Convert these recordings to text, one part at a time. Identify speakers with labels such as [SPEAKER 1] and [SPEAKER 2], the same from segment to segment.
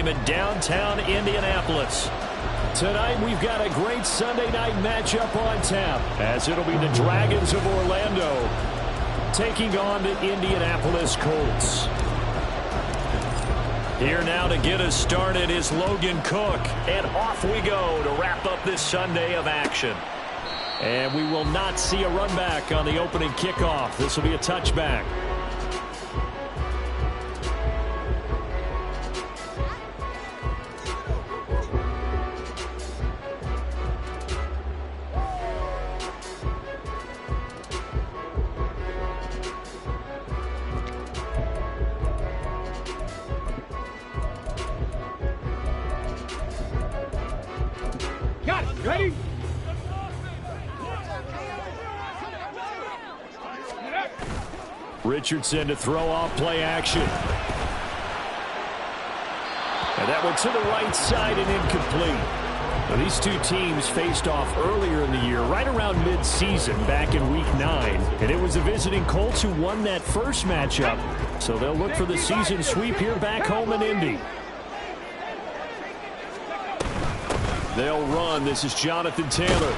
[SPEAKER 1] Stadium in downtown Indianapolis. Tonight we've got a great Sunday night matchup on tap, as it'll be the Dragons of Orlando taking on the Indianapolis Colts. Here now to get us started is Logan Cook, and off we go to wrap up this Sunday of action. And we will not see a run back on the opening kickoff. This will be a touchback.
[SPEAKER 2] Got it. Ready?
[SPEAKER 1] Richardson to throw off play action. And that went to the right side and incomplete. Now, these two teams faced off earlier in the year, right around mid-season, back in Week 9. And it was the visiting Colts who won that first matchup. So they'll look for the season sweep here back home in Indy. They'll run. This is Jonathan Taylor.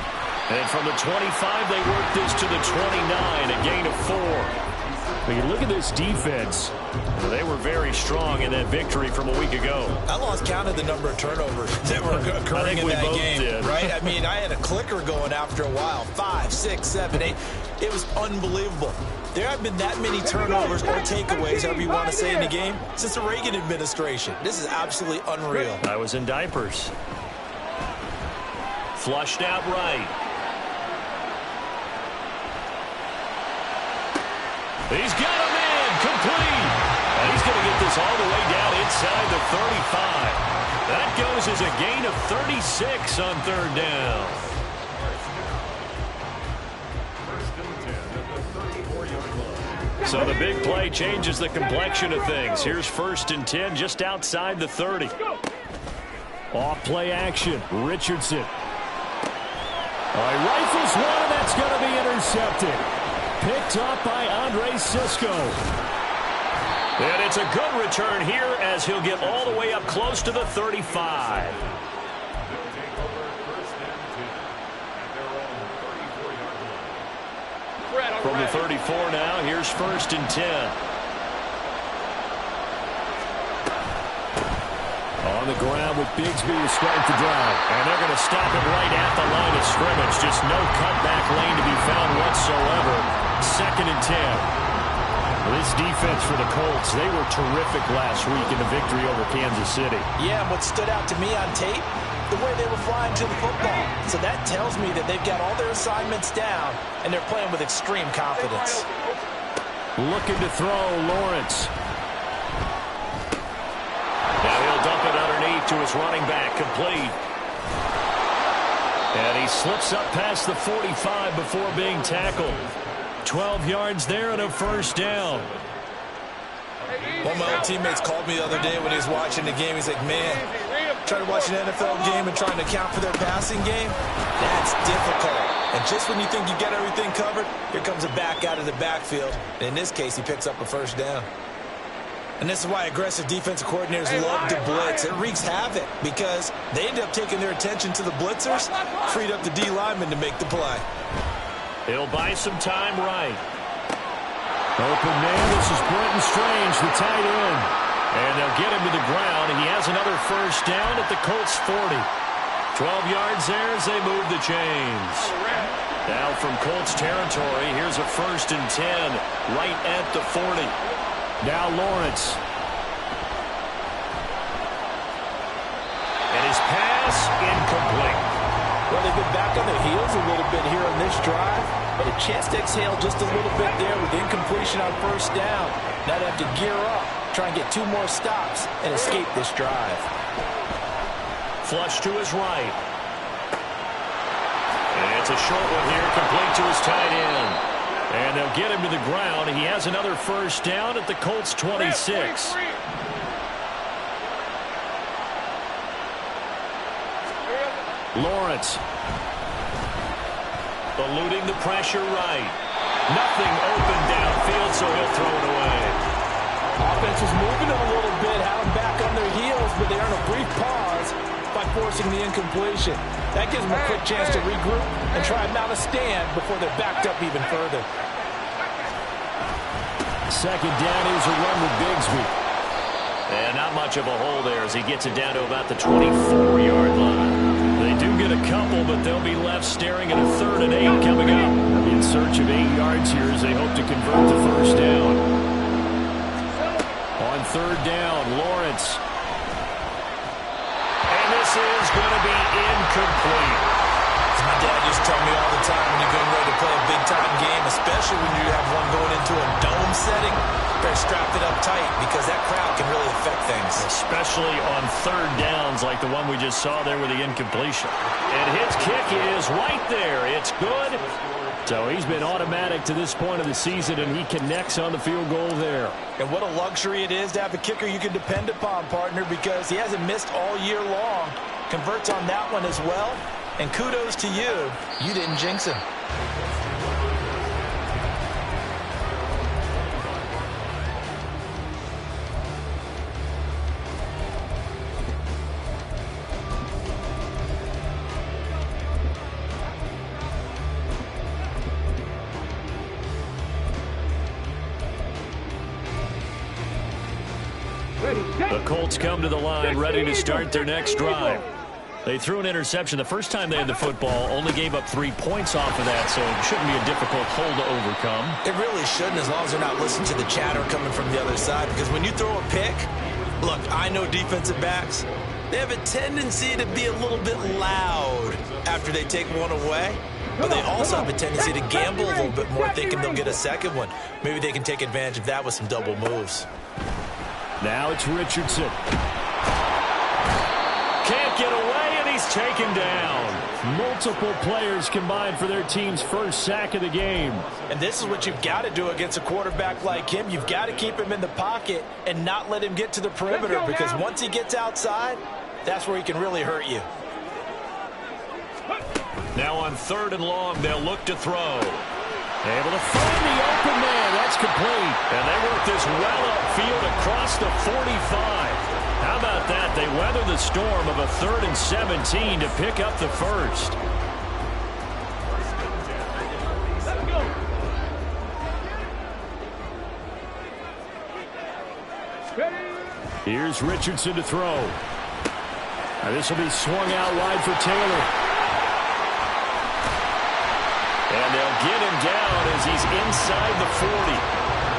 [SPEAKER 1] And from the 25, they work this to the 29, a gain of 4. When you look at this defense, they were very strong in that victory from a week ago.
[SPEAKER 3] I lost count of the number of turnovers that were occurring in that game, right? I mean, I had a clicker going after a while. 5, 6, 7, 8. It was unbelievable. There have been that many turnovers or takeaways, however you want to say, in the game since the Reagan administration. This is absolutely unreal.
[SPEAKER 1] I was in diapers. Flushed out right. He's got him in, complete. And he's going to get this all the way down inside the 35. That goes as a gain of 36 on third down. So the big play changes the complexion of things. Here's 1st and 10 just outside the 30. Off play action, Richardson. All right, rifles one, and that's going to be intercepted. Picked up by Andre Cisco. And it's a good return here as he'll get all the way up close to the 35. From the 34 now, here's 1st and 10. On the ground with Bigsby to start the drive. And they're going to stop it right at the line of scrimmage. Just no cutback lane to be found whatsoever. 2nd and 10. This defense for the Colts, they were terrific last week in the victory over Kansas City.
[SPEAKER 3] Yeah, and what stood out to me on tape, the way they were flying to the football. So that tells me that they've got all their assignments down, and they're playing with extreme confidence.
[SPEAKER 1] Looking to throw, Lawrence. Now he'll dump it underneath to his running back, complete. And he slips up past the 45 before being tackled. 12 yards there and a 1st down.
[SPEAKER 3] One of my old teammates called me the other day when he was watching the game. He's like, man, trying to watch an NFL game and trying to account for their passing game, that's difficult. And just when you think you get everything covered, here comes a back out of the backfield. And in this case, he picks up a 1st down. And this is why aggressive defensive coordinators love to blitz. It wreaks havoc because they end up taking their attention to the blitzers, freed up the D lineman to make the play.
[SPEAKER 1] He'll buy some time right. Open man, this is Brenton Strange, the tight end. And they'll get him to the ground. He has another 1st down at the Colts 40. 12 yards there as they move the chains. Now from Colts territory, here's a 1st and 10 right at the 40. Now Lawrence. And his pass incomplete.
[SPEAKER 3] Well, they've been back on their heels a little bit here on this drive, but a chance to exhale just a little bit there with incompletion on 1st down. Now they have to gear up, try and get 2 more stops, and escape this drive.
[SPEAKER 1] Flush to his right. And it's a short one here, complete to his tight end. And they'll get him to the ground. He has another 1st down at the Colts 26. Lawrence. Eluding the pressure right. Nothing open downfield, so he'll throw it away.
[SPEAKER 3] Offense is moving it a little bit, have him back on on their heels, but they earn a brief pause by forcing the incompletion. That gives them a quick chance to regroup and try and mount a stand before they're backed up even further.
[SPEAKER 1] Second down, here's a run with Bigsby. And not much of a hole there as he gets it down to about the 24-yard line. They do get a couple, but they'll be left staring at a 3rd and 8 coming up. In search of 8 yards here as they hope to convert the first down. On 3rd down, Lawrence. And this is going to be incomplete.
[SPEAKER 3] As my dad used to tell me all the time, when you're getting ready to play a big-time game, especially when you have one going into a dome setting, better strap it up tight because that crowd can really affect things.
[SPEAKER 1] Especially on 3rd downs like the one we just saw there with the incompletion. And his kick is right there. It's good. So he's been automatic to this point of the season, and he connects on the field goal there.
[SPEAKER 3] And what a luxury it is to have a kicker you can depend upon, partner, because he hasn't missed all year long. Converts on that one as well. And kudos to you. You didn't jinx him.
[SPEAKER 1] The Colts come to the line ready to start their next drive. They threw an interception the first time they had the football, only gave up 3 points off of that, so it shouldn't be a difficult hole to overcome.
[SPEAKER 3] It really shouldn't, as long as they're not listening to the chatter coming from the other side, because when you throw a pick, look, I know defensive backs, they have a tendency to be a little bit loud after they take one away, but they also have a tendency to gamble a little bit more, thinking they'll get a second one. Maybe they can take advantage of that with some double moves.
[SPEAKER 1] Now it's Richardson. Can't get away, and he's taken down. Multiple players combined for their team's first sack of the game.
[SPEAKER 3] And this is what you've got to do against a quarterback like him. You've got to keep him in the pocket and not let him get to the perimeter, because once he gets outside, that's where he can really hurt you.
[SPEAKER 1] Now on 3rd and long, they'll look to throw. Able to find the open man. That's complete. And they work this well upfield across the 45. How about that? They weather the storm of a 3rd and 17 to pick up the first. Here's Richardson to throw. Now this will be swung out wide for Taylor. And they'll get him down as he's inside the 40.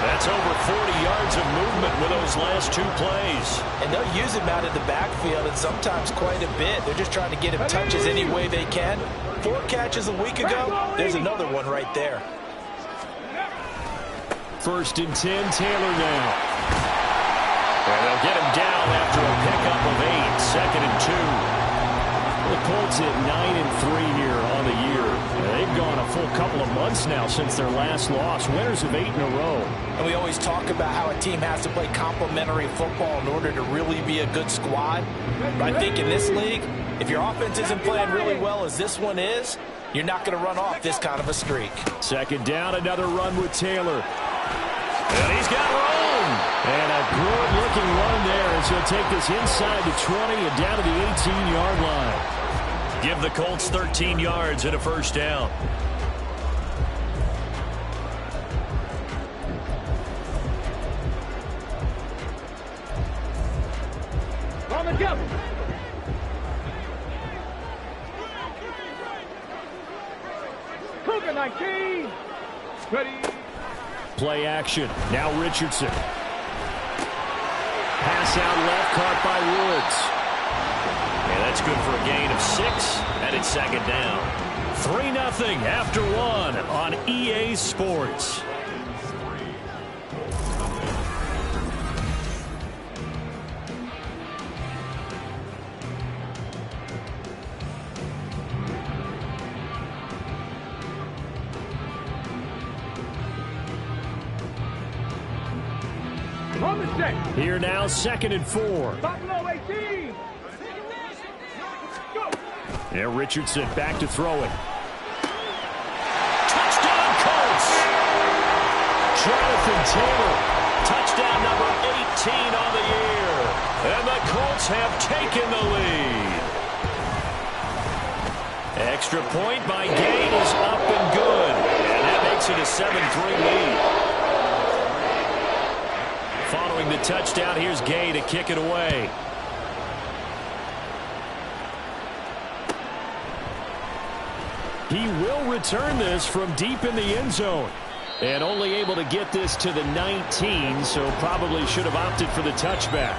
[SPEAKER 1] That's over 40 yards of movement with those last 2 plays.
[SPEAKER 3] And they'll use him out in the backfield, and sometimes quite a bit. They're just trying to get him touches any way they can. 4 catches a week ago. There's another one right there.
[SPEAKER 1] 1st and 10, Taylor now. And they'll get him down after a pickup of 8. 2nd and 2. The Colts at 9-3 here on the year. They've gone a full couple of months now since their last loss. Winners of 8 in a row.
[SPEAKER 3] And we always talk about how a team has to play complementary football in order to really be a good squad. But I think in this league, if your offense isn't playing really well as this one is, you're not going to run off this kind of a streak.
[SPEAKER 1] 2nd down, another run with Taylor. And he's got room. And a good-looking run there as he'll take this inside the 20 and down to the 18-yard line. Give the Colts 13 yards and a first down.
[SPEAKER 2] On the jump. Cougar 19. Ready.
[SPEAKER 1] Play action. Now Richardson. Pass out left, caught by Woods. And that's good for a gain of 6, and it's 2nd down. 3-0 after 1 on EA Sports.
[SPEAKER 2] On the set.
[SPEAKER 1] Here now, 2nd and 4.
[SPEAKER 2] Buffalo 18. Go.
[SPEAKER 1] Yeah, Richardson back to throw it. Touchdown, Colts! Jonathan Taylor, touchdown number 18 on the year. And the Colts have taken the lead. Extra point by Gay is up and good. And that makes it a 7-3 lead. Following the touchdown, here's Gay to kick it away. He will return this from deep in the end zone. And only able to get this to the 19, so probably should have opted for the touchback.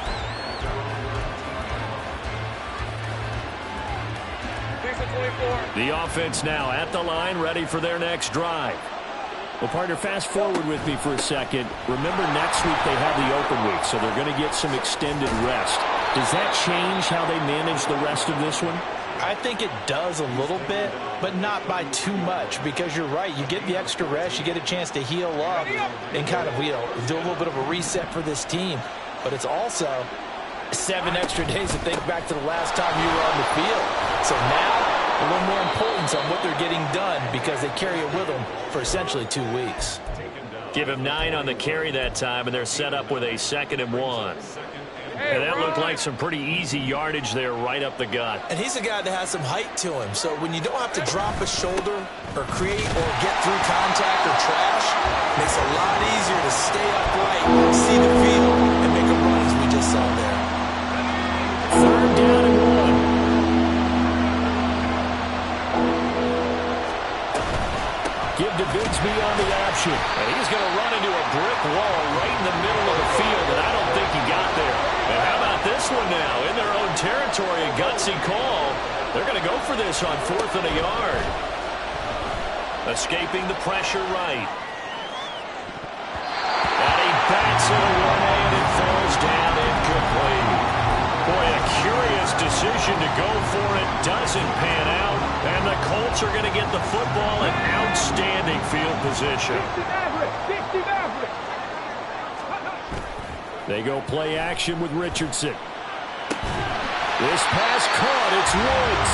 [SPEAKER 1] The offense now at the line, ready for their next drive. Well, partner, fast forward with me for a second. Remember, next week they have the open week, so they're going to get some extended rest. Does that change how they manage the rest of this one?
[SPEAKER 3] I think it does a little bit, but not by too much, because you're right. You get the extra rest, you get a chance to heal up and kind of, do a little bit of a reset for this team. But it's also 7 extra days to think back to the last time you were on the field. So now, a little more importance on what they're getting done because they carry it with them for essentially 2 weeks.
[SPEAKER 1] Give him 9 on the carry that time, and they're set up with a 2nd and 1. And that looked like some pretty easy yardage there right up the gut.
[SPEAKER 3] And he's a guy that has some height to him. So when you don't have to drop a shoulder or create or get through contact or trash, it makes it a lot easier to stay upright, see the field, and make a run as we just saw there.
[SPEAKER 1] 3rd down and 1. Give to Bigsby on the option. And he's going to run into a brick wall right in the middle of the field, and I don't think he got there. And how about this one now? In their own territory, a gutsy call. They're going to go for this on 4th and a yard. Escaping the pressure right. And he bats it away, and it falls down incomplete. Boy, a curious decision to go for it. Doesn't pan out. And the Colts are going to get the football in outstanding field position. They go play action with Richardson. This pass caught. It's Woods.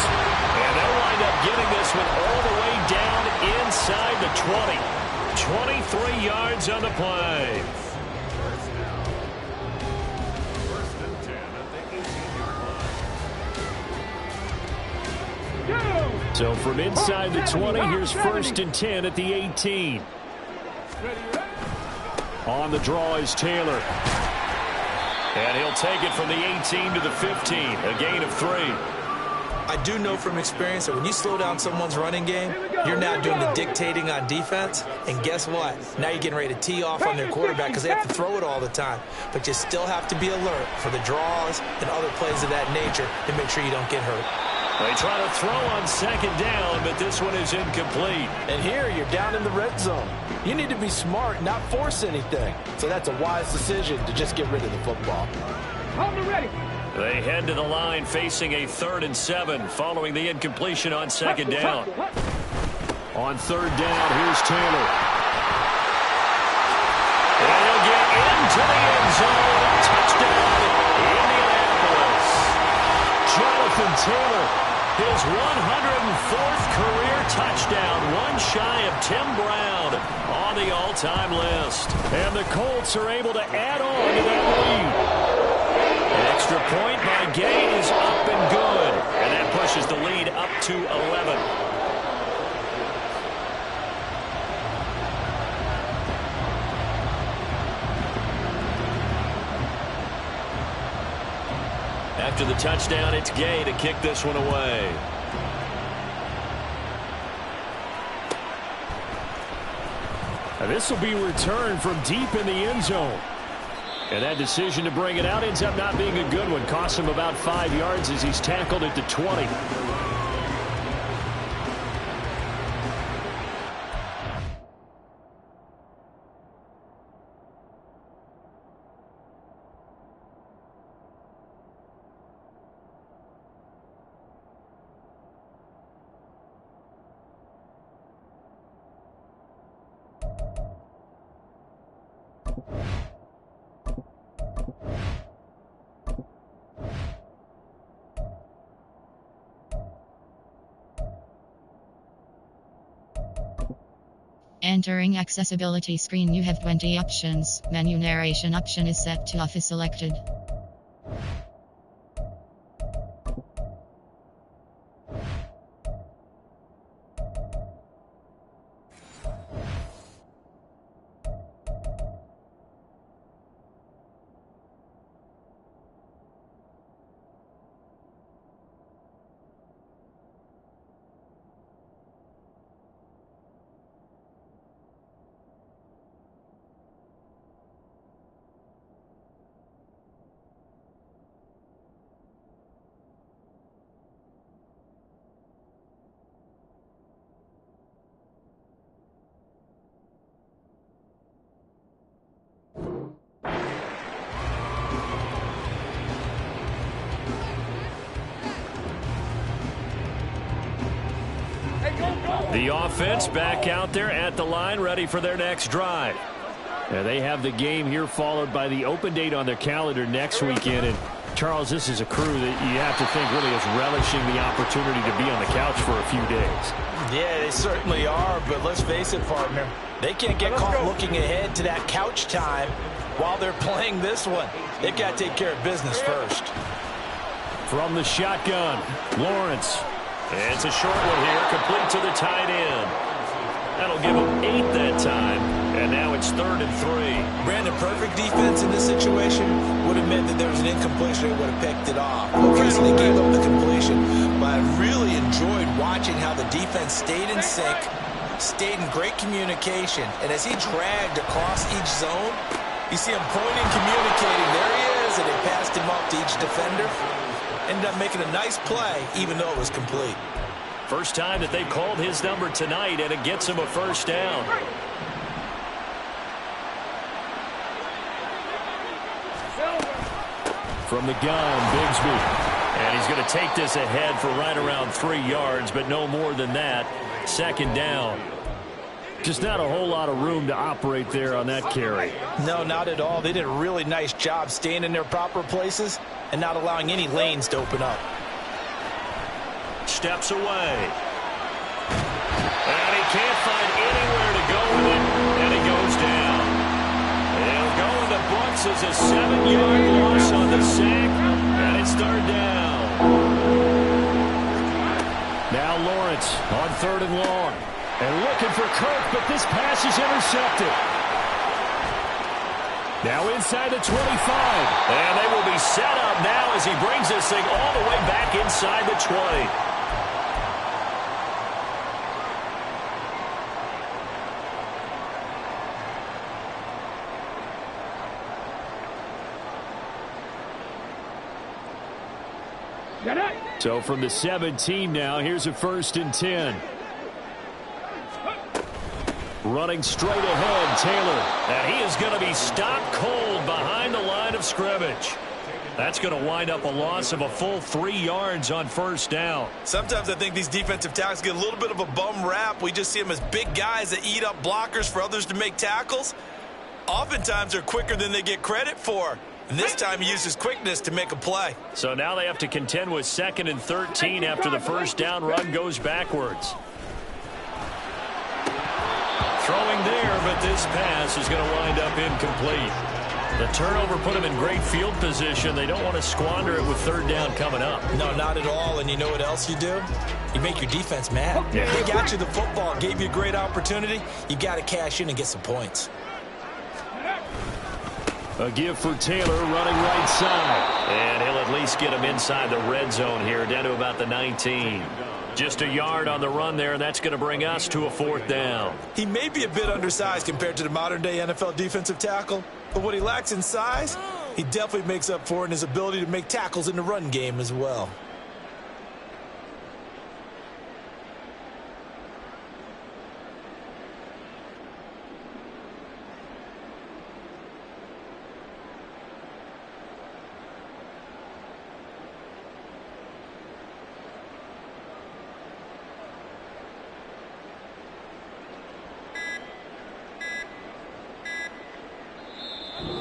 [SPEAKER 1] And they'll wind up getting this one all the way down inside the 20. 23 yards on the play. So from inside the 20, here's 1st and 10 at the 18. On the draw is Taylor. And he'll take it from the 18 to the 15, a gain of 3.
[SPEAKER 3] I do know from experience that when you slow down someone's running game, you're now doing the dictating on defense. And guess what? Now you're getting ready to tee off on their quarterback because they have to throw it all the time. But you still have to be alert for the draws and other plays of that nature to make sure you don't get hurt.
[SPEAKER 1] They try to throw on 2nd down, but this one is incomplete.
[SPEAKER 3] And here you're down in the red zone. You need to be smart, not force anything. So that's a wise decision to just get rid of the football.
[SPEAKER 2] Hold it ready.
[SPEAKER 1] They head to the line facing a 3rd and 7 following the incompletion on 2nd down. On 3rd down, here's Taylor. And he'll get into the end zone. Touchdown, Indianapolis. Jonathan Taylor, his 104th career touchdown, one shy of Tim Brown on the all-time list. And the Colts are able to add on to that lead. An extra point by Gay is up and good. And that pushes the lead up to 11. After the touchdown, it's Gay to kick this one away. And this will be returned from deep in the end zone. And that decision to bring it out ends up not being a good one. Costs him about 5 yards as he's tackled at the 20.
[SPEAKER 4] Entering accessibility screen, you have 20 options. Menu narration option is set to off is selected.
[SPEAKER 1] The offense back out there at the line, ready for their next drive. And they have the game here followed by the open date on their calendar next weekend. And Charles, this is a crew that you have to think really is relishing the opportunity to be on the couch for a few days.
[SPEAKER 3] Yeah, they certainly are, but let's face it, partner. They can't get caught looking ahead to that couch time while they're playing this one. They've got to take care of business first.
[SPEAKER 1] From the shotgun, Lawrence. It's a short one here, complete to the tight end. That'll give them 8 that time, and now it's 3rd and 3.
[SPEAKER 3] Brandon, perfect defense in this situation would have meant that there was an incompletion. They would have picked it off. Okay, so they gave up the completion, but I really enjoyed watching how the defense stayed in sync, stayed in great communication, and as he dragged across each zone, you see him pointing, communicating. There he is, and they passed him up to each defender. Ended up making a nice play, even though it was complete.
[SPEAKER 1] First time that they've called his number tonight, and it gets him a first down. From the gun, Bigsby. And he's going to take this ahead for right around 3 yards, but no more than that. 2nd down. Just not a whole lot of room to operate there on that carry.
[SPEAKER 3] No, not at all. They did a really nice job staying in their proper places and not allowing any lanes to open up.
[SPEAKER 1] Steps away. And he can't find anywhere to go with it, and he goes down. He'll go in the books as a 7-yard loss on the sack, and it's 3rd down. Now Lawrence on 3rd and long. And looking for Kirk, but this pass is intercepted. Now inside the 25. And they will be set up now as he brings this thing all the way back inside the 20. So from the 17 now, here's a 1st and 10. Running straight ahead, Taylor. And he is going to be stopped cold behind the line of scrimmage. That's going to wind up a loss of a full 3 yards on 1st down.
[SPEAKER 3] Sometimes I think these defensive tackles get a little bit of a bum rap. We just see them as big guys that eat up blockers for others to make tackles. Oftentimes they're quicker than they get credit for. And this time he uses quickness to make a play.
[SPEAKER 1] So now they have to contend with 2nd and 13 after the 1st down run goes backwards. Throwing there, but this pass is going to wind up incomplete. The turnover put them in great field position. They don't want to squander it with 3rd down coming up.
[SPEAKER 3] No, not at all. And you know what else you do? You make your defense mad.
[SPEAKER 1] Yeah.
[SPEAKER 3] They got you the football, gave you a great opportunity. You got to cash in and get some points.
[SPEAKER 1] A give for Taylor running right side. And he'll at least get him inside the red zone here, down to about the 19. Just a yard on the run there, and that's going to bring us to a 4th down.
[SPEAKER 3] He may be a bit undersized compared to the modern-day NFL defensive tackle, but what he lacks in size, he definitely makes up for in his ability to make tackles in the run game as well.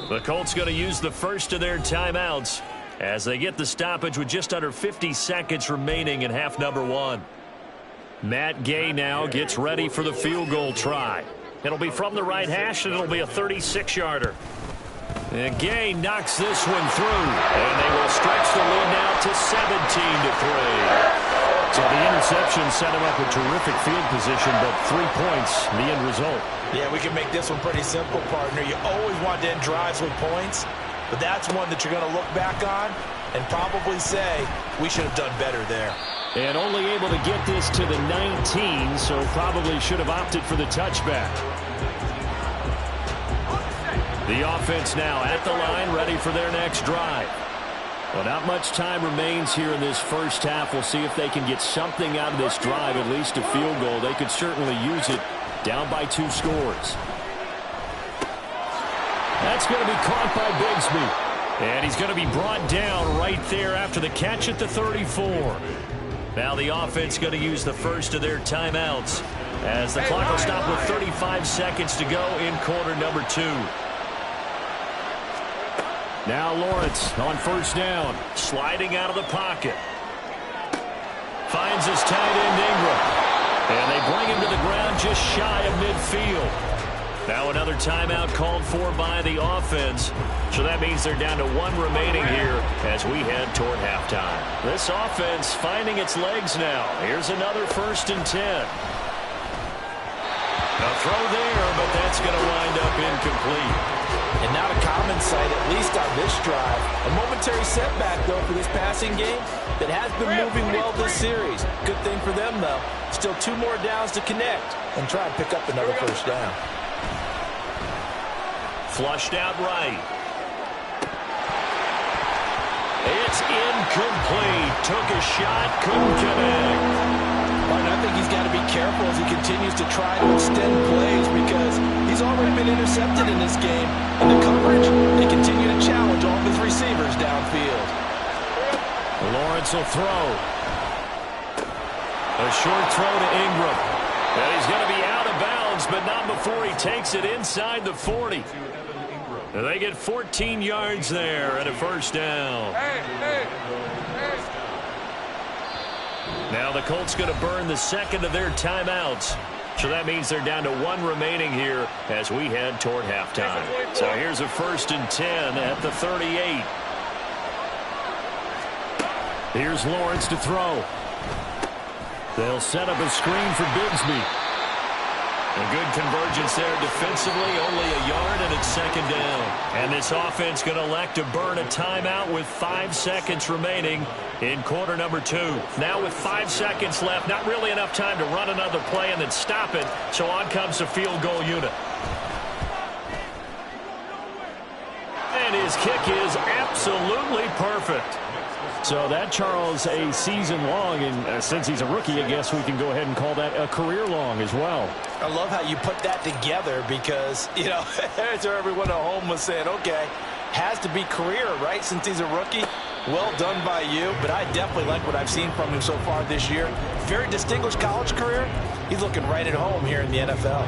[SPEAKER 1] The Colts going to use the first of their timeouts as they get the stoppage with just under 50 seconds remaining in half number 1. Matt Gay now gets ready for the field goal try. It'll be from the right hash, and it'll be a 36-yarder. And Gay knocks this one through, and they will stretch the lead now to 17-3. So the interception set him up a terrific field position, but 3 points, the end result.
[SPEAKER 3] Yeah, we can make this one pretty simple, partner. You always want to end drives with points, but that's one that you're going to look back on and probably say, we should have done better there.
[SPEAKER 1] And only able to get this to the 19, so probably should have opted for the touchback. The offense now at the line, ready for their next drive. Well, not much time remains here in this first half. We'll see if they can get something out of this drive, at least a field goal. They could certainly use it, down by 2 scores. That's going to be caught by Bigsby. And he's going to be brought down right there after the catch at the 34. Now the offense going to use the first of their timeouts as the clock will stop with 35 seconds to go in quarter number 2. Now Lawrence on first down, sliding out of the pocket. Finds his tight end Ingram. And they bring him to the ground just shy of midfield. Now another timeout called for by the offense. So that means they're down to 1 remaining here as we head toward halftime. This offense finding its legs now. Here's another 1st and 10. A throw there, but that's going to wind up incomplete.
[SPEAKER 3] And not a common sight, at least on this drive. A momentary setback, though, for this passing game that has been moving well this series. Good thing for them, though. Still 2 more downs to connect and try and pick up another first down.
[SPEAKER 1] Flushed out right. It's incomplete. Took a shot, couldn't connect.
[SPEAKER 3] And I think he's got to be careful as he continues to try to extend plays because he's already been intercepted in this game. In the coverage, they continue to challenge all of his receivers downfield.
[SPEAKER 1] Lawrence will throw. A short throw to Ingram. And he's going to be out of bounds, but not before he takes it inside the 40. And they get 14 yards there and a first down. Now the Colts going to burn the second of their timeouts. So that means they're down to 1 remaining here as we head toward halftime. So here's a 1st and 10 at the 38. Here's Lawrence to throw. They'll set up a screen for Bigsby. A good convergence there defensively, only a yard, and it's 2nd down. And this offense going to elect to burn a timeout with 5 seconds remaining in quarter number 2. Now with 5 seconds left, not really enough time to run another play and then stop it, so on comes the field goal unit. And his kick is absolutely perfect. So that, Charles, a season long, and since he's a rookie, I guess we can go ahead and call that a career long as well.
[SPEAKER 3] I love how you put that together because, you know, as everyone at home was saying, okay, has to be career, right, since he's a rookie. Well done by you, but I definitely like what I've seen from him so far this year. Very distinguished college career. He's looking right at home here in the NFL.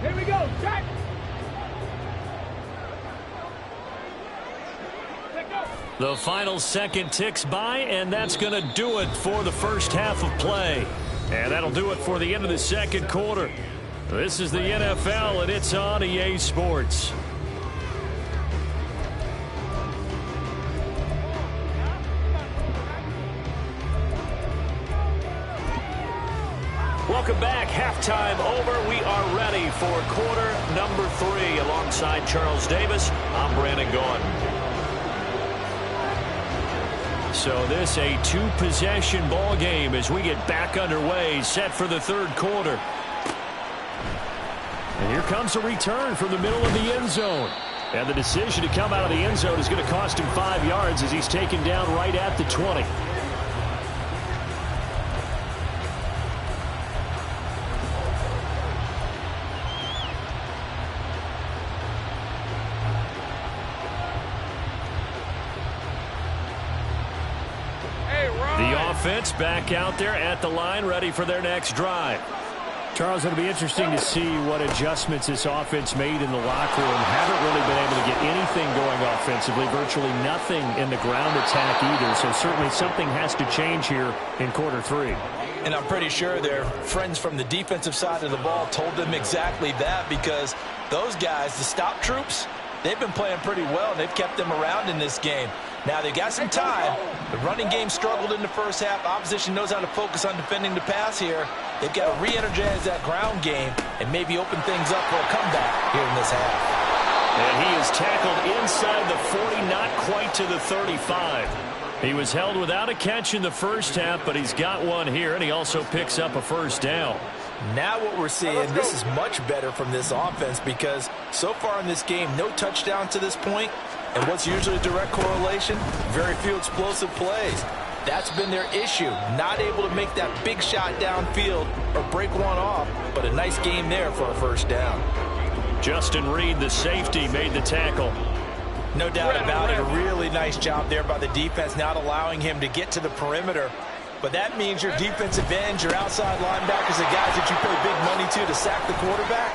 [SPEAKER 2] Here we go, Jack.
[SPEAKER 1] The final second ticks by, and that's going to do it for the first half of play. And that'll do it for the end of the second quarter. This is the NFL, and it's on EA Sports. Welcome back. Halftime over. We are ready for quarter number 3. Alongside Charles Davis, I'm Brandon Gaudin. So this a 2-possession ball game as we get back underway, set for the 3rd quarter. And here comes a return from the middle of the end zone. And the decision to come out of the end zone is going to cost him 5 yards as he's taken down right at the 20. Offense back out there at the line, ready for their next drive. Charles, it'll be interesting to see what adjustments this offense made in the locker room. Haven't really been able to get anything going offensively, virtually nothing in the ground attack either. So certainly something has to change here in quarter 3.
[SPEAKER 3] And I'm pretty sure their friends from the defensive side of the ball told them exactly that, because those guys, the stop troops, they've been playing pretty well, and they've kept them around in this game. Now, they've got some time. The running game struggled in the first half. Opposition knows how to focus on defending the pass here. They've got to re-energize that ground game and maybe open things up for a comeback here in this half.
[SPEAKER 1] And he is tackled inside the 40, not quite to the 35. He was held without a catch in the first half, but he's got one here, and he also picks up a first down.
[SPEAKER 3] Now what we're seeing, this is much better from this offense because so far in this game, no touchdowns to this point. And what's usually a direct correlation? Very few explosive plays. That's been their issue. Not able to make that big shot downfield or break one off, but a nice game there for a first down.
[SPEAKER 1] Justin Reed, the safety, made the tackle.
[SPEAKER 3] No doubt about it. A really nice job there by the defense, not allowing him to get to the perimeter. But that means your defensive ends, your outside linebackers, the guys that you pay big money to sack the quarterback,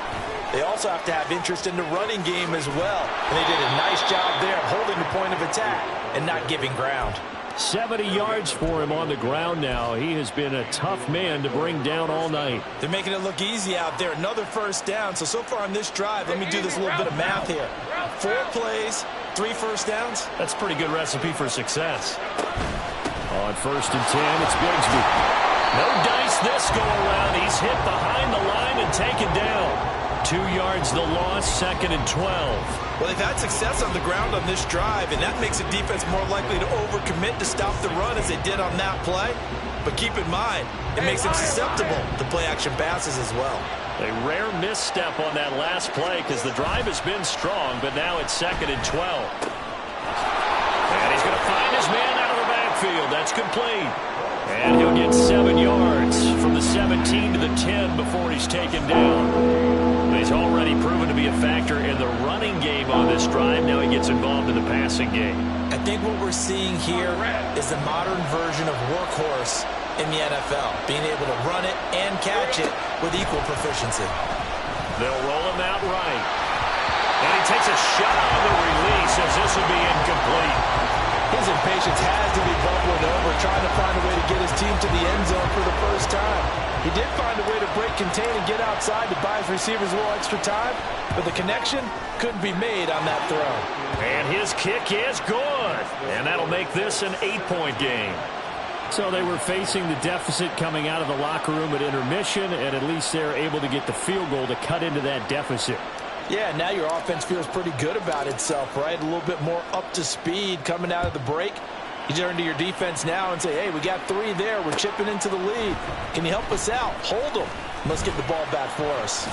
[SPEAKER 3] they also have to have interest in the running game as well. And they did a nice job there of holding the point of attack and not giving ground.
[SPEAKER 1] 70 yards for him on the ground now. He has been a tough man to bring down all night.
[SPEAKER 3] They're making it look easy out there. Another first down. So far on this drive, let me do this little bit of math here. 4 plays, 3 first downs.
[SPEAKER 1] That's a pretty good recipe for success. On 1st and 10, it's Bigsby. No dice this go around. He's hit behind the line and taken down. 2 yards the loss, 2nd and 12.
[SPEAKER 3] Well, they've had success on the ground on this drive, and that makes the defense more likely to overcommit to stop the run as they did on that play. But keep in mind, it makes them susceptible to play-action passes as well.
[SPEAKER 1] A rare misstep on that last play because the drive has been strong, but now it's 2nd and 12. And he's going to find his man out of the backfield. That's complete. And he'll get 7 yards from the 17 to the 10 before he's taken down. He's already proven to be a factor in the running game on this drive. Now he gets involved in the passing game.
[SPEAKER 3] I think what we're seeing here is the modern version of workhorse in the NFL, being able to run it and catch it with equal proficiency.
[SPEAKER 1] They'll roll him out right. And he takes a shot on the release as this will be incomplete.
[SPEAKER 3] His impatience has to be bubbling over, trying to find a way to get his team to the end zone for the first time. He did find a way to break, contain, and get outside to buy his receivers a little extra time, but the connection couldn't be made on that throw.
[SPEAKER 1] And his kick is good. And that'll make this an 8-point game. So they were facing the deficit coming out of the locker room at intermission, and at least they're able to get the field goal to cut into that deficit.
[SPEAKER 3] Yeah, now your offense feels pretty good about itself, right? A little bit more up to speed coming out of the break. You turn to your defense now and say, hey, we got 3 there. We're chipping into the lead. Can you help us out? Hold them. Let's get the ball back for us.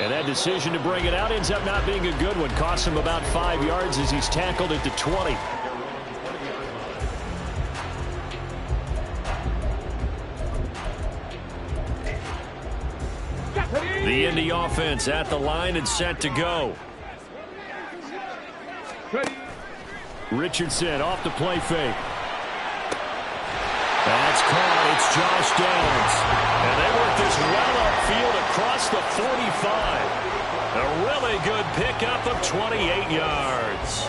[SPEAKER 1] And that decision to bring it out ends up not being a good one. Costs him about 5 yards as he's tackled at the 20. The Indy offense at the line and set to go. Richardson off the play fake. That's caught. It's Josh Downs. And they work this well upfield across the 45. A really good pickup of 28 yards.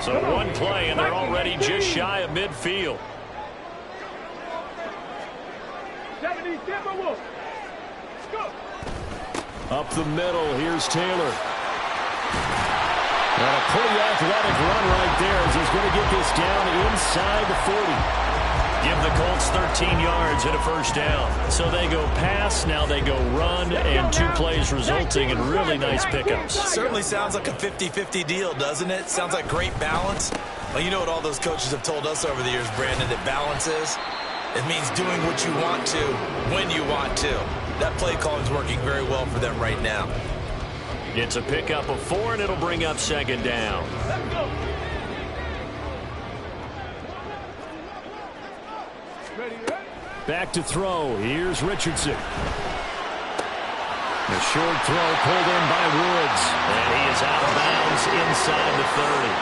[SPEAKER 1] So 1 play, and they're already just shy of midfield. Up the middle, here's Taylor. And a pretty athletic run right there as he's going to get this down inside the 40. Give the Colts 13 yards and a first down. So they go pass, now they go run, and 2 plays resulting in really nice pickups.
[SPEAKER 3] Certainly sounds like a 50-50 deal, doesn't it? Sounds like great balance. Well, you know what all those coaches have told us over the years, Brandon, that balance is? It means doing what you want to, when you want to. That play calling is working very well for them right now.
[SPEAKER 1] It's a pickup of 4, and it'll bring up 2nd down. Back to throw. Here's Richardson. The short throw pulled in by Woods. And he is out of bounds inside the 30.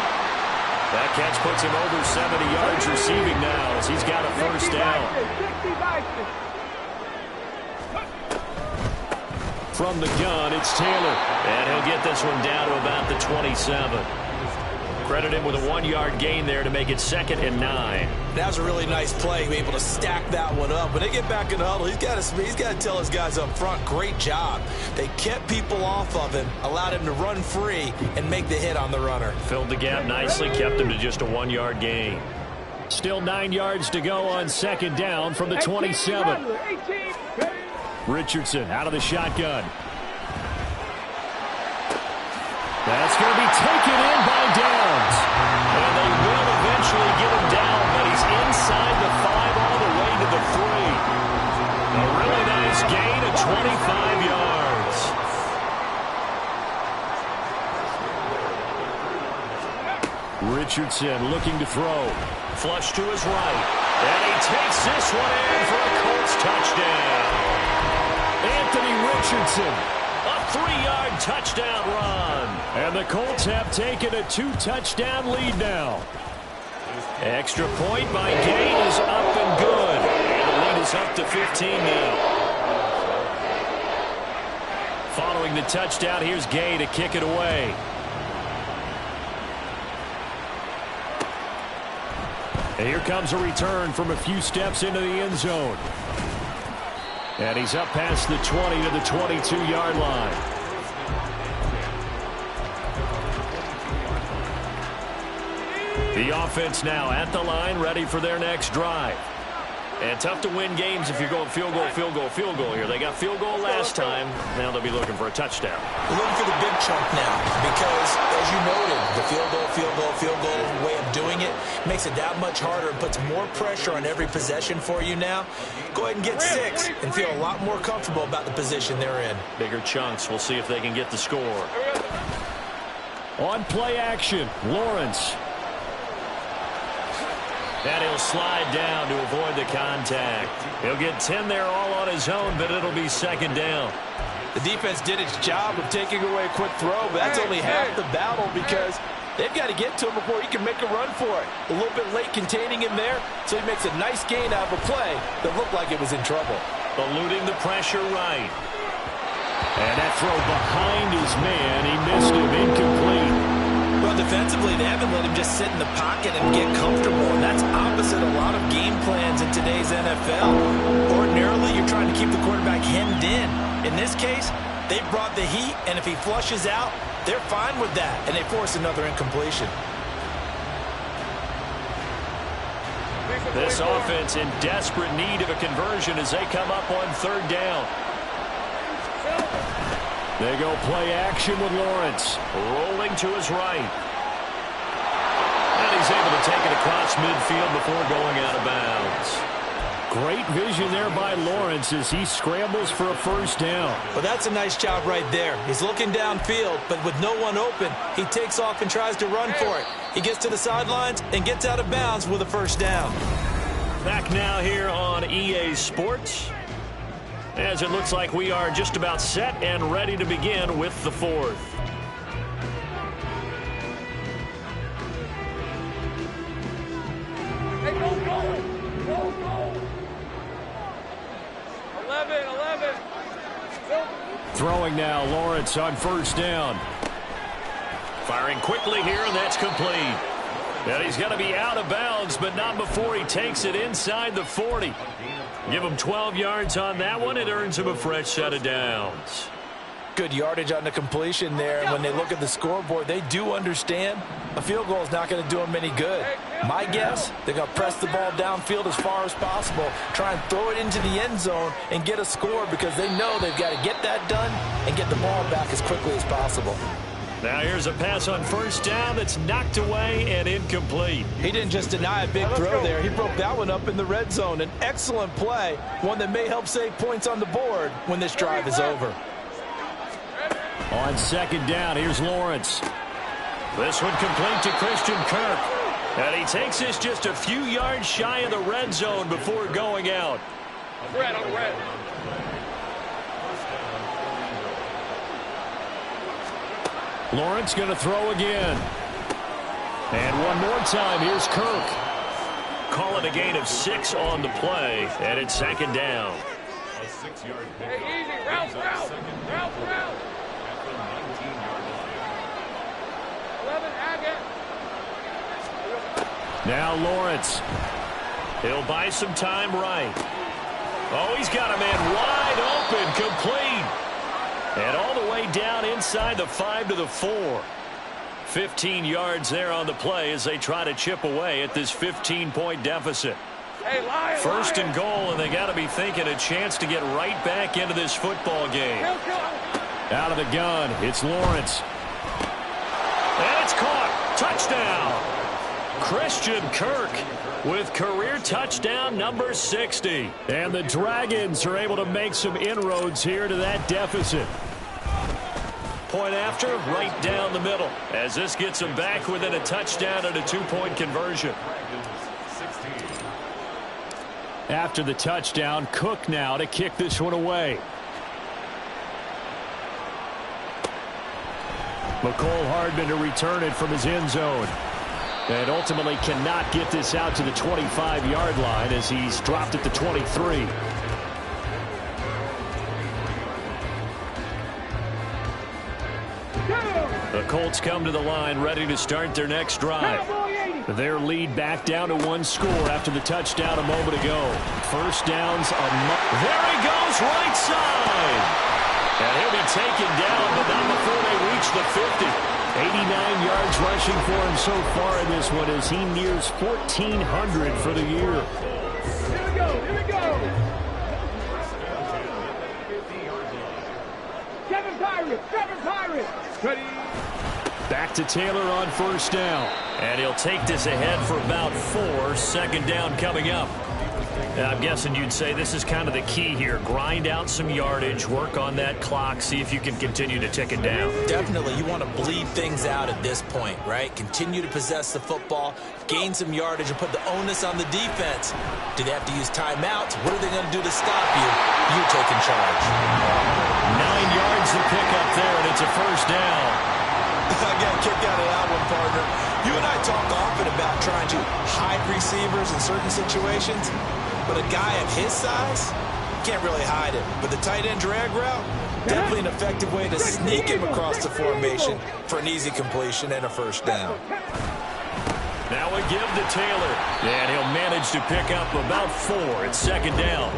[SPEAKER 1] That catch puts him over 70 yards receiving now as he's got a first down. From the gun, it's Taylor. And he'll get this one down to about the 27. Credit him with a 1-yard gain there to make it 2nd and 9.
[SPEAKER 3] That was a really nice play, able to stack that one up. When they get back in the huddle, he's got to tell his guys up front, great job. They kept people off of him, allowed him to run free, and make the hit on the runner.
[SPEAKER 1] Filled the gap nicely, kept him to just a 1-yard gain. Still 9 yards to go on 2nd down from the 27. Richardson out of the shotgun. That's going to be taken in by Downs. And they will eventually get him down, but he's inside the 5 all the way to the 3. A really nice gain of 25 yards. Richardson looking to throw. Flush to his right. And he takes this one in for a Colts touchdown. Anthony Richardson. A 3-yard touchdown run. And the Colts have taken a 2-touchdown lead now. Extra point by Gay is up and good. And the lead is up to 15 now. Following the touchdown, here's Gay to kick it away. And here comes a return from a few steps into the end zone. And he's up past the 20 to the 22-yard line. The offense now at the line, ready for their next drive. And tough to win games if you're going field goal, field goal, field goal here. They got field goal last time. Now they'll be looking for a touchdown.
[SPEAKER 3] They're looking for the big chunk now because, as you noted, the field goal way of doing it makes it that much harder and puts more pressure on every possession for you now. Go ahead and get 6 and feel a lot more comfortable about the position they're in.
[SPEAKER 1] Bigger chunks. We'll see if they can get the score. On play action, Lawrence. And he'll slide down to avoid the contact. He'll get 10 there all on his own, but it'll be second down.
[SPEAKER 3] The defense did its job of taking away a quick throw, but that's only half the battle because they've got to get to him before he can make a run for it. A little bit late containing him there, so he makes a nice gain out of a play that looked like it was in trouble.
[SPEAKER 1] Eluding the pressure right. And that throw behind his man, he missed him, incomplete.
[SPEAKER 3] Well, defensively, they haven't let him just sit in the pocket and get comfortable, and that's opposite a lot of game plans in today's NFL. Ordinarily, you're trying to keep the quarterback hemmed in. In this case, they brought the heat, and if he flushes out, they're fine with that, and they force another incompletion.
[SPEAKER 1] This offense in desperate need of a conversion as they come up on third down. They go play action with Lawrence. Rolling to his right. And he's able to take it across midfield before going out of bounds. Great vision there by Lawrence as he scrambles for a first down.
[SPEAKER 3] Well, that's a nice job right there. He's looking downfield, but with no one open, he takes off and tries to run for it. He gets to the sidelines and gets out of bounds with a first down.
[SPEAKER 1] Back now here on EA Sports, as it looks like we are just about set and ready to begin with the fourth.
[SPEAKER 2] Hey, go, go! Go, go! 11.
[SPEAKER 1] Throwing now, Lawrence on first down. Firing quickly here, and that's complete. And he's going to be out of bounds, but not before he takes it inside the 40. Give him 12 yards on that one. It earns him a fresh set of downs.
[SPEAKER 3] Good yardage on the completion there. When they look at the scoreboard, they do understand a field goal is not going to do them any good. My guess, they're going to press the ball downfield as far as possible, try and throw it into the end zone and get a score because they know they've got to get that done and get the ball back as quickly as possible.
[SPEAKER 1] Now here's a pass on first down that's knocked away and incomplete.
[SPEAKER 3] He didn't just deny a big throw there. He broke that one up in the red zone. An excellent play, one that may help save points on the board when this drive is over.
[SPEAKER 1] On second down, here's Lawrence. This one complete to Christian Kirk. And he takes this just a few yards shy of the red zone before going out.
[SPEAKER 2] On the red.
[SPEAKER 1] Lawrence going to throw again. And one more time, here's Kirk. Call it a gain of 6 on the play, and it's second down.
[SPEAKER 2] A 6-yard pick. Hey, easy. Route. At the 19-yard line. 11, Agate.
[SPEAKER 1] Now Lawrence. He'll buy some time right. Oh, he's got a man wide open, complete. And all the way down inside the 5 to the 4. 15 yards there on the play as they try to chip away at this 15-point deficit.
[SPEAKER 2] Hey, Lion,
[SPEAKER 1] First and goal, and they got to be thinking a chance to get right back into this football game. Out of the gun, it's Lawrence. And it's caught. Touchdown. Christian Kirk with career touchdown number 60. And the Dragons are able to make some inroads here to that deficit. Point after, right down the middle, as this gets them back within a touchdown and a 2-point conversion. After the touchdown, Cook now to kick this one away. McCole Hardman to return it from his end zone. And ultimately cannot get this out to the 25-yard line as he's dropped at the 23. The Colts come to the line ready to start their next drive. Their lead back down to 1 score after the touchdown a moment ago. First downs. There he goes, right side. And he'll be taken down, but not before they reach the 50. 89 yards rushing for him so far in this one as he nears 1,400 for the year.
[SPEAKER 2] Here we go. Here we go. Kevin Pirates. Ready.
[SPEAKER 1] Back to Taylor on first down.
[SPEAKER 5] And he'll take this ahead for about 4. Second down coming up. I'm guessing you'd say this is kind of the key here. Grind out some yardage, work on that clock, see if you can continue to tick it down.
[SPEAKER 3] Definitely. You want to bleed things out at this point, right? Continue to possess the football, gain some yardage, and put the onus on the defense. Do they have to use timeouts? What are they going to do to stop you? You taking charge.
[SPEAKER 5] 9 yards to pick up there, and it's a first down.
[SPEAKER 3] I got a kick out of that one, partner. You and I talk often about trying to hide receivers in certain situations, but a guy of his size can't really hide him. But the tight end drag route, definitely an effective way to sneak him across the formation for an easy completion and a first down.
[SPEAKER 5] Now a give to Taylor, and he'll manage to pick up about 4. It's second down.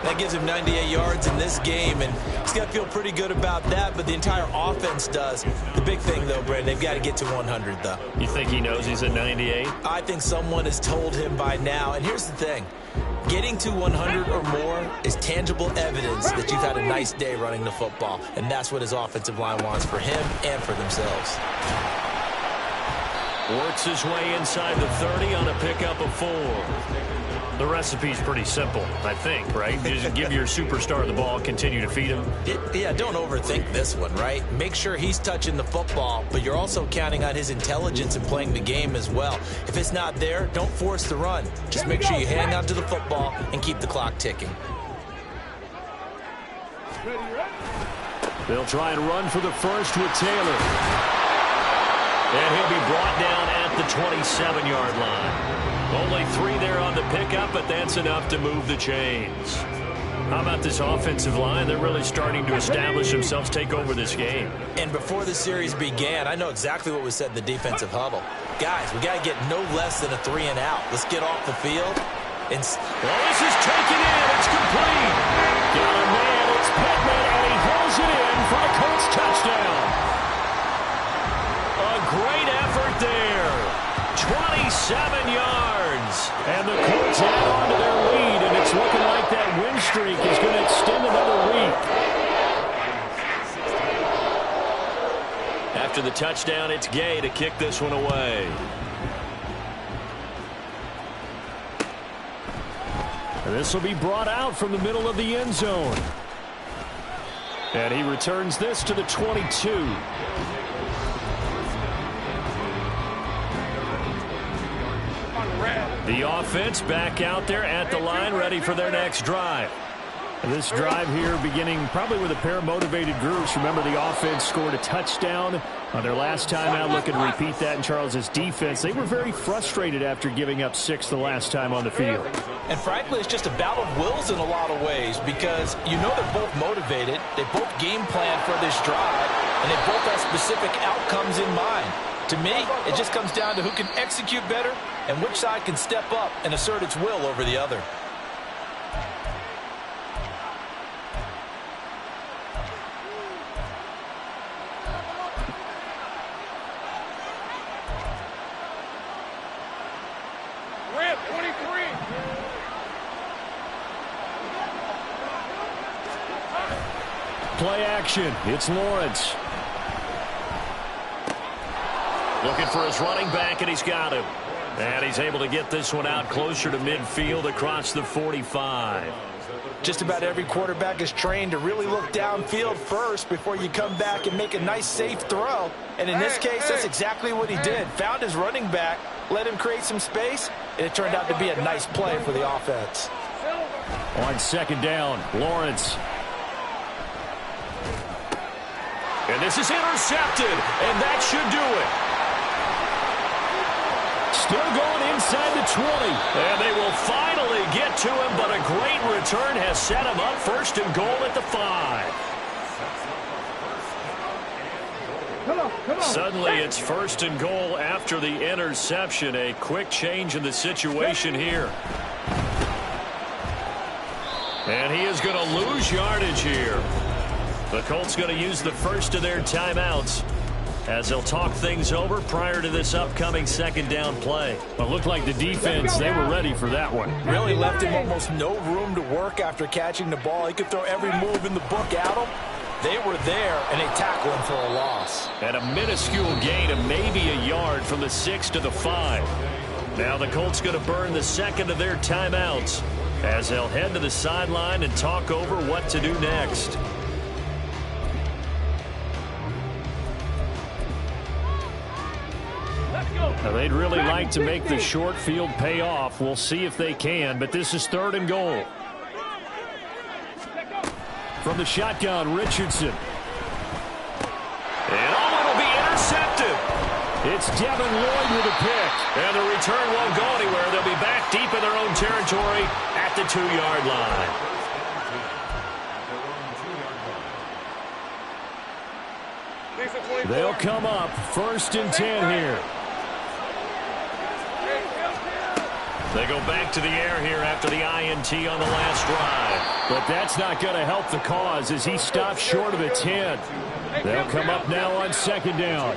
[SPEAKER 3] That gives him 98 yards in this game, and he's got to feel pretty good about that, but the entire offense does. The big thing, though, Brandon, they've got to get to 100, though.
[SPEAKER 5] You think he knows he's at 98?
[SPEAKER 3] I think someone has told him by now, and here's the thing. Getting to 100 or more is tangible evidence that you've had a nice day running the football, and that's what his offensive line wants for him and for themselves.
[SPEAKER 5] Works his way inside the 30 on a pickup of 4. The recipe's pretty simple, I think, right? Just give your superstar the ball, continue to feed him.
[SPEAKER 3] Yeah, don't overthink this one, right? Make sure he's touching the football, but you're also counting on his intelligence in playing the game as well. If it's not there, don't force the run. Just make sure you hang on to the football and keep the clock ticking.
[SPEAKER 1] They'll try and run for the first with Taylor.
[SPEAKER 5] And he'll be brought down at the 27-yard line. Only 3 there on the pickup, but that's enough to move the chains. How about this offensive line? They're really starting to establish themselves, take over this game.
[SPEAKER 3] And before the series began, I know exactly what was said in the defensive huddle. Guys, we got to get no less than a 3 and out. Let's get off the field. And
[SPEAKER 5] well, this is taken in. It's complete.
[SPEAKER 1] Got a man. It's Pittman, and he hauls it in for a Colts touchdown.
[SPEAKER 5] A great effort there. 27 yards.
[SPEAKER 1] And the Colts add on to their lead, and it's looking like that win streak is going to extend another week.
[SPEAKER 5] After the touchdown, it's Gay to kick this one away.
[SPEAKER 1] And this will be brought out from the middle of the end zone. And he returns this to the 22.
[SPEAKER 5] The offense back out there at the line, ready for their next drive.
[SPEAKER 1] And this drive here beginning probably with a pair of motivated groups. Remember, the offense scored a touchdown on their last time out. Looking to repeat that in Charles's defense. They were very frustrated after giving up 6 the last time on the field.
[SPEAKER 3] And frankly, it's just a battle of wills in a lot of ways because you know they're both motivated. They both game plan for this drive, and they both have specific outcomes in mind. To me, it just comes down to who can execute better and which side can step up and assert its will over the other.
[SPEAKER 2] Red 23.
[SPEAKER 1] Play action. It's Lawrence.
[SPEAKER 5] Looking for his running back, and he's got him. And he's able to get this one out closer to midfield across the 45.
[SPEAKER 3] Just about every quarterback is trained to really look downfield first before you come back and make a nice, safe throw. And in this case, that's exactly what he did. Found his running back, let him create some space, and it turned out to be a nice play for the offense.
[SPEAKER 1] On second down, Lawrence.
[SPEAKER 5] And this is intercepted, and that should do it.
[SPEAKER 1] Still going inside the 20.
[SPEAKER 5] And they will finally get to him, but a great return has set him up first and goal at the 5. Suddenly it's first and goal after the interception. A quick change in the situation here. And he is going to lose yardage here. The Colts going to use the first of their timeouts as they'll talk things over prior to this upcoming second down play.
[SPEAKER 1] Well, it looked like the defense, they were ready for that one.
[SPEAKER 3] Really left him almost no room to work after catching the ball. He could throw every move in the book at him. They were there, and they tackled him for a loss.
[SPEAKER 1] And a minuscule gain of maybe a yard from the 6 to the 5.
[SPEAKER 5] Now the Colts going to burn the second of their timeouts as they'll head to the sideline and talk over what to do next.
[SPEAKER 1] Now, they'd really like to make the short field pay off. We'll see if they can, but this is third and goal. From the shotgun, Richardson.
[SPEAKER 5] And it'll be intercepted.
[SPEAKER 1] It's Devin Lloyd with a pick.
[SPEAKER 5] And the return won't go anywhere. They'll be back deep in their own territory at the 2-yard line.
[SPEAKER 1] They'll come up first and 10 here.
[SPEAKER 5] They go back to the air here after the INT on the last drive.
[SPEAKER 1] But that's not going to help the cause as he stops short of the 10. They'll come up now on second down.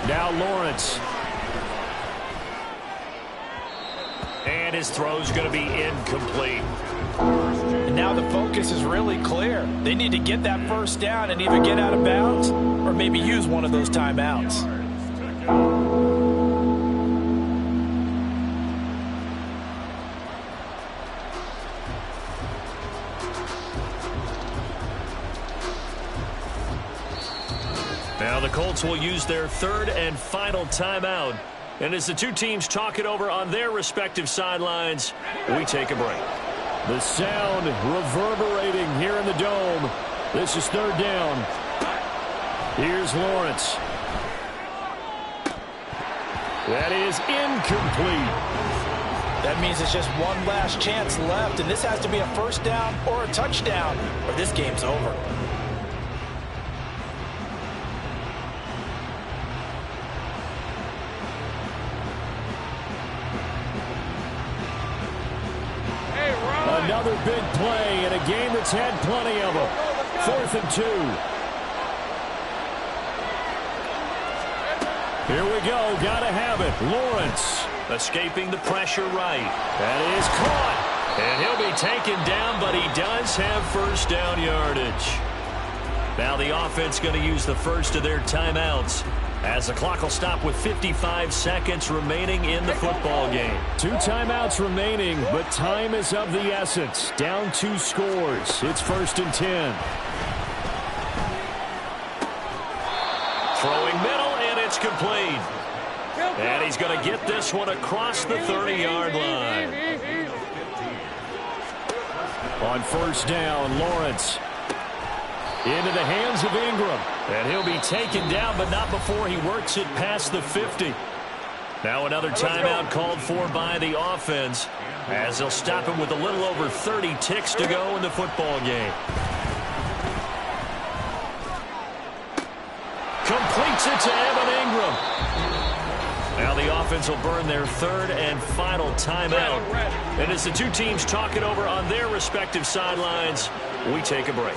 [SPEAKER 1] Now Lawrence.
[SPEAKER 5] And his throw's going to be incomplete.
[SPEAKER 3] And now the focus is really clear. They need to get that first down and either get out of bounds or maybe use one of those timeouts.
[SPEAKER 5] Now the Colts will use their third and final timeout. And as the two teams talk it over on their respective sidelines, we take a break.
[SPEAKER 1] The sound reverberating here in the dome. This is third down. Here's Lawrence. That is incomplete.
[SPEAKER 3] That means it's just one last chance left, and this has to be a first down or a touchdown, or this game's over.
[SPEAKER 1] Another big play in a game that's had plenty of them. 4th and 2. Here we go. Got to have it. Lawrence.
[SPEAKER 5] Escaping the pressure right.
[SPEAKER 1] That is caught.
[SPEAKER 5] And he'll be taken down, but he does have first down yardage. Now the offense going to use the first of their timeouts as the clock will stop with 55 seconds remaining in the football game.
[SPEAKER 1] 2 timeouts remaining, but time is of the essence. Down 2 scores. It's first and 10.
[SPEAKER 5] Throwing middle, and it's complete. And he's going to get this one across the 30-yard line.
[SPEAKER 1] On first down, Lawrence. Into the hands of Ingram.
[SPEAKER 5] And he'll be taken down, but not before he works it past the 50. Now another timeout called for by the offense as they'll stop him with a little over 30 ticks to go in the football game. Completes it to Evan Ingram. Now the offense will burn their third and final timeout. And as the two teams talk it over on their respective sidelines, we take a break.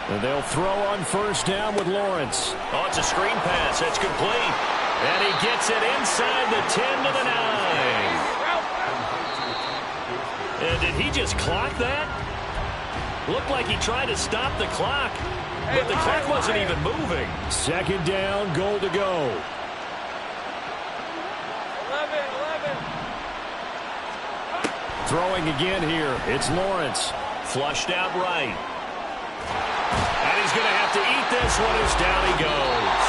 [SPEAKER 1] And they'll throw on first down with Lawrence.
[SPEAKER 5] Oh, it's a screen pass. It's complete. And he gets it inside the 10 to the 9. And did he just clock that? Looked like he tried to stop the clock, but the clock wasn't even moving.
[SPEAKER 1] Second down, goal to go.
[SPEAKER 2] 11.
[SPEAKER 1] Throwing again here. It's Lawrence.
[SPEAKER 5] Flushed out right. And he's going to have to eat this one as down he goes.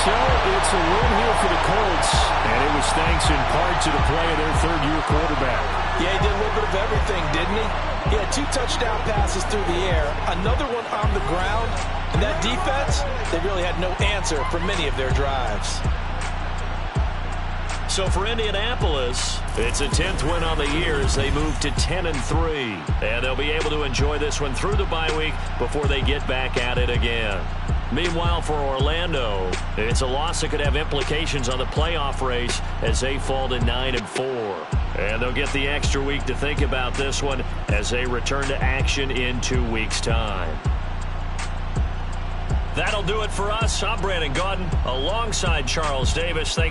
[SPEAKER 1] So it's a win here for the Colts, and it was thanks in part to the play of their third-year quarterback.
[SPEAKER 3] Yeah, he did a little bit of everything, didn't he? He had 2 touchdown passes through the air, another one on the ground, and that defense, they really had no answer for many of their drives.
[SPEAKER 5] So for Indianapolis, it's a 10th win on the year as they move to 10-3. And they'll be able to enjoy this one through the bye week before they get back at it again. Meanwhile, for Orlando, it's a loss that could have implications on the playoff race as they fall to 9-4. And they'll get the extra week to think about this one as they return to action in 2 weeks' time. That'll do it for us. I'm Brandon Gaudin alongside Charles Davis. Thanks